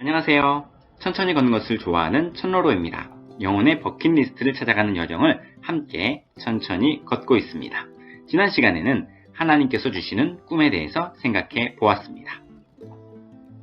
안녕하세요. 천천히 걷는 것을 좋아하는 천로로입니다. 영혼의 버킷리스트를 찾아가는 여정을 함께 천천히 걷고 있습니다. 지난 시간에는 하나님께서 주시는 꿈에 대해서 생각해 보았습니다.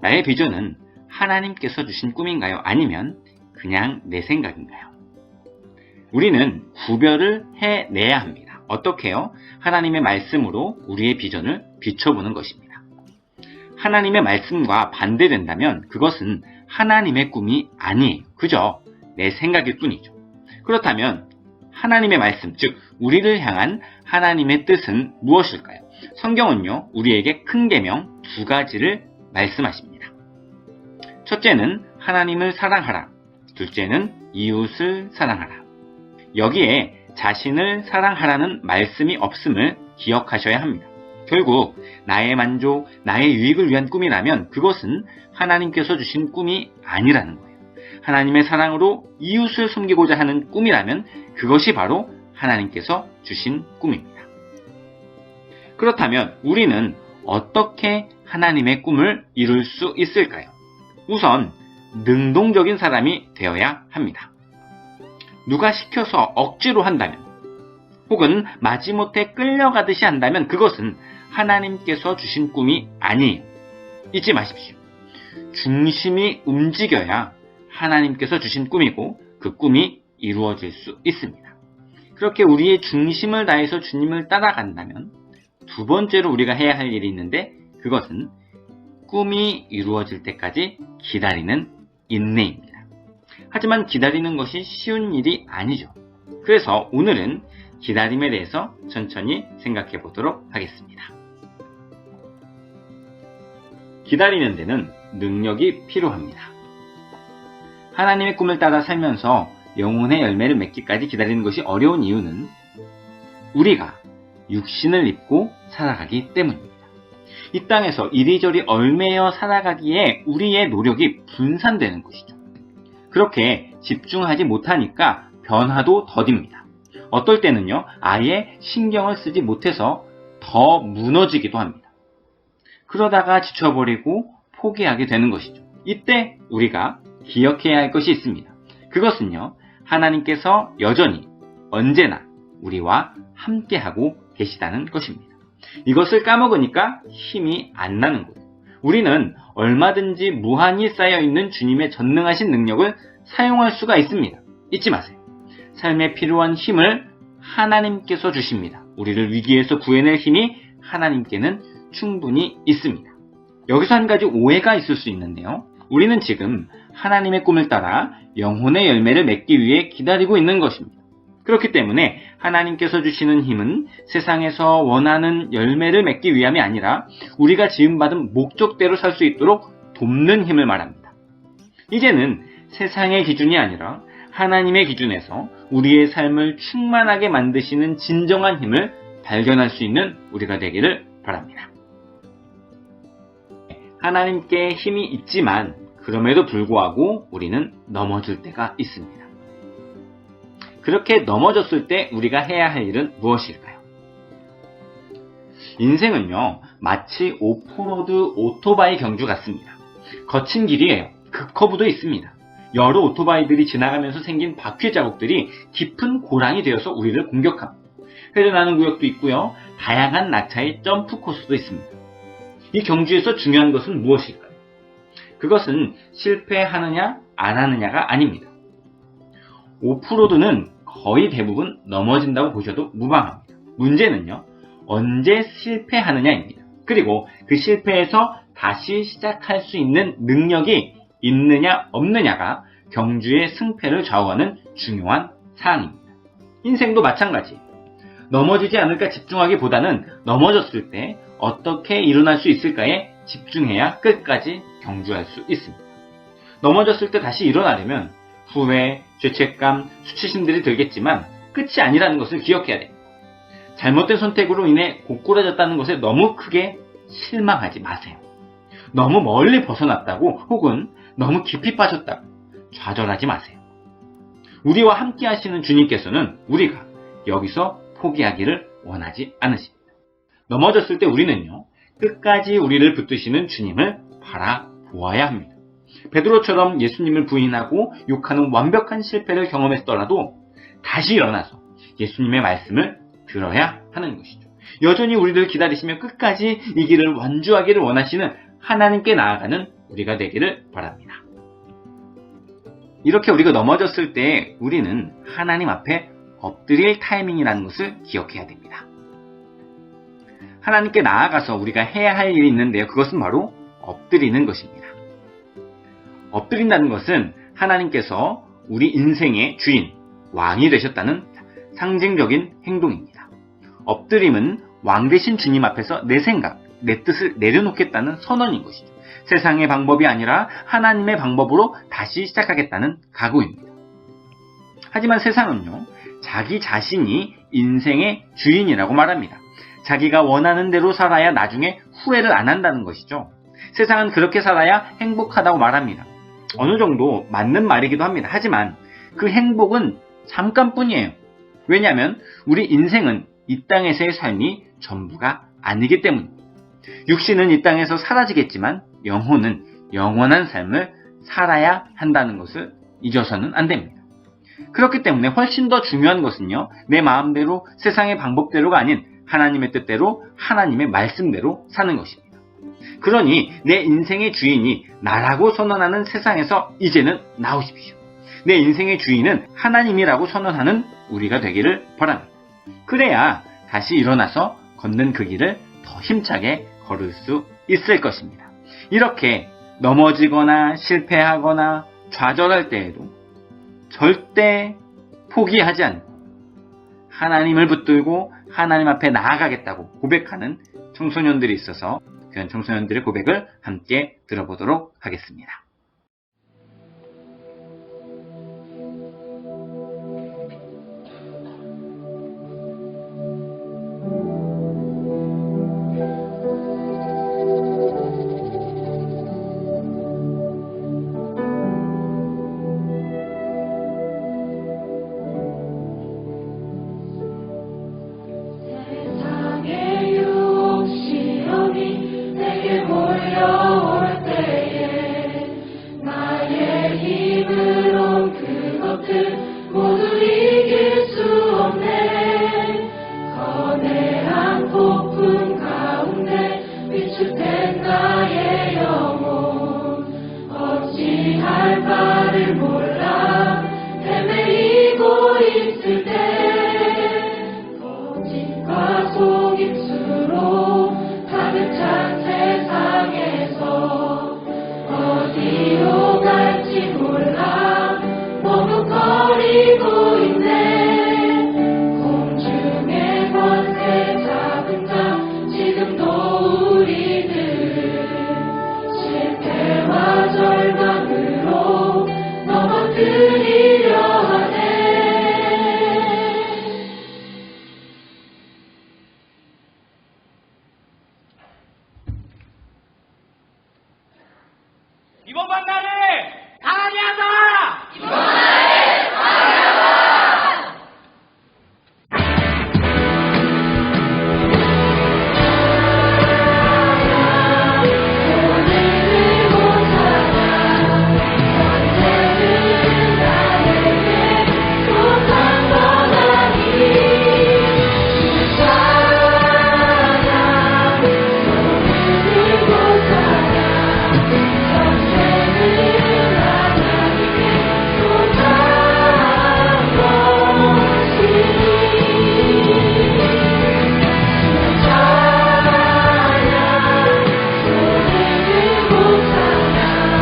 나의 비전은 하나님께서 주신 꿈인가요? 아니면 그냥 내 생각인가요? 우리는 구별을 해내야 합니다. 어떻게요? 하나님의 말씀으로 우리의 비전을 비춰보는 것입니다. 하나님의 말씀과 반대된다면 그것은 하나님의 꿈이 아니에요. 그저 내 생각일 뿐이죠. 그렇다면 하나님의 말씀, 즉 우리를 향한 하나님의 뜻은 무엇일까요? 성경은요, 우리에게 큰 계명 두 가지를 말씀하십니다. 첫째는 하나님을 사랑하라. 둘째는 이웃을 사랑하라. 여기에 자신을 사랑하라는 말씀이 없음을 기억하셔야 합니다. 결국 나의 만족, 나의 유익을 위한 꿈이라면 그것은 하나님께서 주신 꿈이 아니라는 거예요. 하나님의 사랑으로 이웃을 섬기고자 하는 꿈이라면 그것이 바로 하나님께서 주신 꿈입니다. 그렇다면 우리는 어떻게 하나님의 꿈을 이룰 수 있을까요? 우선 능동적인 사람이 되어야 합니다. 누가 시켜서 억지로 한다면 혹은 마지못해 끌려가듯이 한다면 그것은 하나님께서 주신 꿈이 아니에요. 잊지 마십시오. 중심이 움직여야 하나님께서 주신 꿈이고 그 꿈이 이루어질 수 있습니다. 그렇게 우리의 중심을 다해서 주님을 따라간다면 두 번째로 우리가 해야 할 일이 있는데 그것은 꿈이 이루어질 때까지 기다리는 인내입니다. 하지만 기다리는 것이 쉬운 일이 아니죠. 그래서 오늘은 기다림에 대해서 천천히 생각해 보도록 하겠습니다. 기다리는 데는 능력이 필요합니다. 하나님의 꿈을 따라 살면서 영혼의 열매를 맺기까지 기다리는 것이 어려운 이유는 우리가 육신을 입고 살아가기 때문입니다. 이 땅에서 이리저리 얽매여 살아가기에 우리의 노력이 분산되는 것이죠. 그렇게 집중하지 못하니까 변화도 더딥니다. 어떨 때는요, 아예 신경을 쓰지 못해서 더 무너지기도 합니다. 그러다가 지쳐버리고 포기하게 되는 것이죠. 이때 우리가 기억해야 할 것이 있습니다. 그것은요, 하나님께서 여전히 언제나 우리와 함께하고 계시다는 것입니다. 이것을 까먹으니까 힘이 안 나는 거예요. 우리는 얼마든지 무한히 쌓여있는 주님의 전능하신 능력을 사용할 수가 있습니다. 잊지 마세요. 삶에 필요한 힘을 하나님께서 주십니다. 우리를 위기에서 구해낼 힘이 하나님께는 충분히 있습니다. 여기서 한 가지 오해가 있을 수 있는데요. 우리는 지금 하나님의 꿈을 따라 영혼의 열매를 맺기 위해 기다리고 있는 것입니다. 그렇기 때문에 하나님께서 주시는 힘은 세상에서 원하는 열매를 맺기 위함이 아니라 우리가 지음받은 목적대로 살 수 있도록 돕는 힘을 말합니다. 이제는 세상의 기준이 아니라 하나님의 기준에서 우리의 삶을 충만하게 만드시는 진정한 힘을 발견할 수 있는 우리가 되기를 바랍니다. 하나님께 힘이 있지만 그럼에도 불구하고 우리는 넘어질 때가 있습니다. 그렇게 넘어졌을 때 우리가 해야 할 일은 무엇일까요? 인생은요, 마치 오프로드 오토바이 경주 같습니다. 거친 길이에요. 급커브도 있습니다. 여러 오토바이들이 지나가면서 생긴 바퀴 자국들이 깊은 고랑이 되어서 우리를 공격합니다. 회전하는 구역도 있고요. 다양한 낙차의 점프 코스도 있습니다. 이 경주에서 중요한 것은 무엇일까요? 그것은 실패하느냐 안 하느냐가 아닙니다. 오프로드는 거의 대부분 넘어진다고 보셔도 무방합니다. 문제는요, 언제 실패하느냐입니다. 그리고 그 실패에서 다시 시작할 수 있는 능력이 있느냐 없느냐가 경주의 승패를 좌우하는 중요한 사항입니다. 인생도 마찬가지예요. 넘어지지 않을까 집중하기보다는 넘어졌을 때 어떻게 일어날 수 있을까에 집중해야 끝까지 경주할 수 있습니다. 넘어졌을 때 다시 일어나려면 후회, 죄책감, 수치심들이 들겠지만 끝이 아니라는 것을 기억해야 돼요. 잘못된 선택으로 인해 고꾸라졌다는 것에 너무 크게 실망하지 마세요. 너무 멀리 벗어났다고 혹은 너무 깊이 빠졌다고 좌절하지 마세요. 우리와 함께 하시는 주님께서는 우리가 여기서 포기하기를 원하지 않으십니다. 넘어졌을 때 우리는요, 끝까지 우리를 붙드시는 주님을 바라보아야 합니다. 베드로처럼 예수님을 부인하고 욕하는 완벽한 실패를 경험했더라도 다시 일어나서 예수님의 말씀을 들어야 하는 것이죠. 여전히 우리를 기다리시며 끝까지 이 길을 완주하기를 원하시는 하나님께 나아가는 우리가 되기를 바랍니다. 이렇게 우리가 넘어졌을 때 우리는 하나님 앞에 엎드릴 타이밍이라는 것을 기억해야 됩니다. 하나님께 나아가서 우리가 해야 할 일이 있는데요. 그것은 바로 엎드리는 것입니다. 엎드린다는 것은 하나님께서 우리 인생의 주인, 왕이 되셨다는 상징적인 행동입니다. 엎드림은 왕 되신 주님 앞에서 내 생각, 내 뜻을 내려놓겠다는 선언인 것이죠. 세상의 방법이 아니라 하나님의 방법으로 다시 시작하겠다는 각오입니다. 하지만 세상은요, 자기 자신이 인생의 주인이라고 말합니다. 자기가 원하는 대로 살아야 나중에 후회를 안 한다는 것이죠. 세상은 그렇게 살아야 행복하다고 말합니다. 어느 정도 맞는 말이기도 합니다. 하지만 그 행복은 잠깐뿐이에요. 왜냐하면 우리 인생은 이 땅에서의 삶이 전부가 아니기 때문입니다. 육신은 이 땅에서 사라지겠지만 영혼은 영원한 삶을 살아야 한다는 것을 잊어서는 안 됩니다. 그렇기 때문에 훨씬 더 중요한 것은요, 내 마음대로 세상의 방법대로가 아닌 하나님의 뜻대로 하나님의 말씀대로 사는 것입니다. 그러니 내 인생의 주인이 나라고 선언하는 세상에서 이제는 나오십시오. 내 인생의 주인은 하나님이라고 선언하는 우리가 되기를 바랍니다. 그래야 다시 일어나서 걷는 그 길을 더 힘차게 걸을 수 있을 것입니다. 이렇게 넘어지거나 실패하거나 좌절할 때에도 절대 포기하지 않고 하나님을 붙들고 하나님 앞에 나아가겠다고 고백하는 청소년들이 있어서 그런 청소년들의 고백을 함께 들어보도록 하겠습니다. 이번 만나를 강하게 하자! 이번 만나를 강하게 하자!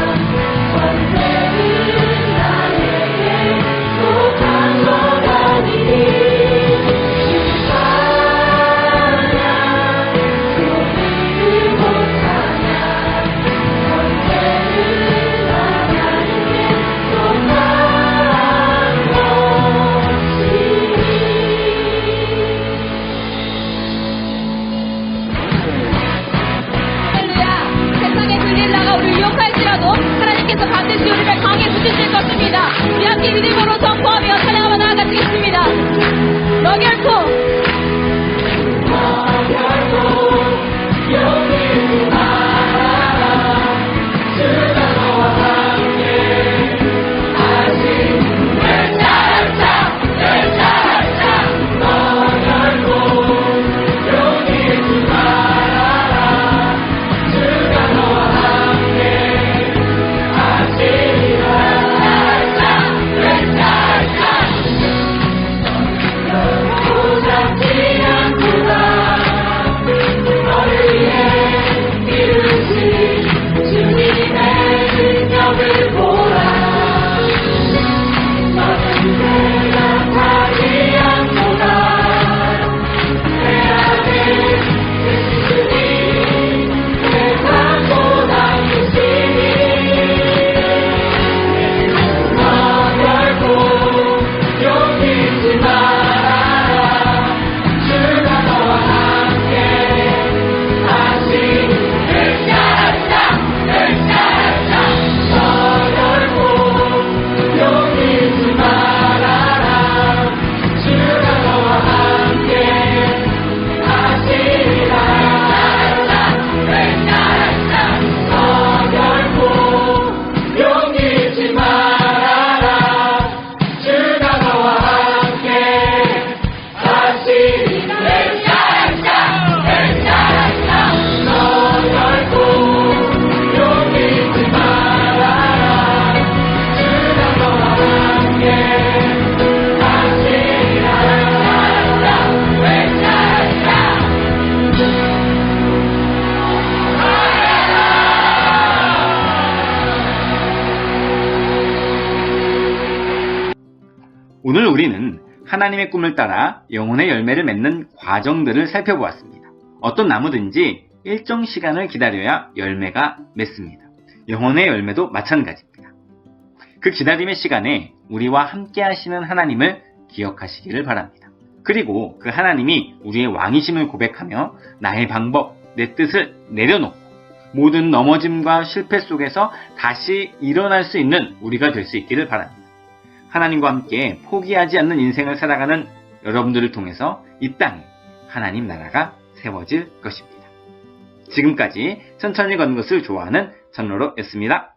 오늘을 못하나 언제든 나에게 속한 건 아니 괜찮아 오늘을 못하나 반드시 우리를 강해 붙이실 것입니다. 우리 함께 믿음으로 선포하며 찬양하며 나아가시겠습니다. 너 결코 여기 나라 주가 너와 오늘 우리는 하나님의 꿈을 따라 영혼의 열매를 맺는 과정들을 살펴보았습니다. 어떤 나무든지 일정 시간을 기다려야 열매가 맺습니다. 영혼의 열매도 마찬가지입니다. 그 기다림의 시간에 우리와 함께 하시는 하나님을 기억하시기를 바랍니다. 그리고 그 하나님이 우리의 왕이심을 고백하며 나의 방법, 내 뜻을 내려놓고 모든 넘어짐과 실패 속에서 다시 일어날 수 있는 우리가 될 수 있기를 바랍니다. 하나님과 함께 포기하지 않는 인생을 살아가는 여러분들을 통해서 이 땅에 하나님 나라가 세워질 것입니다. 지금까지 천천히 걷는 것을 좋아하는 전로로였습니다.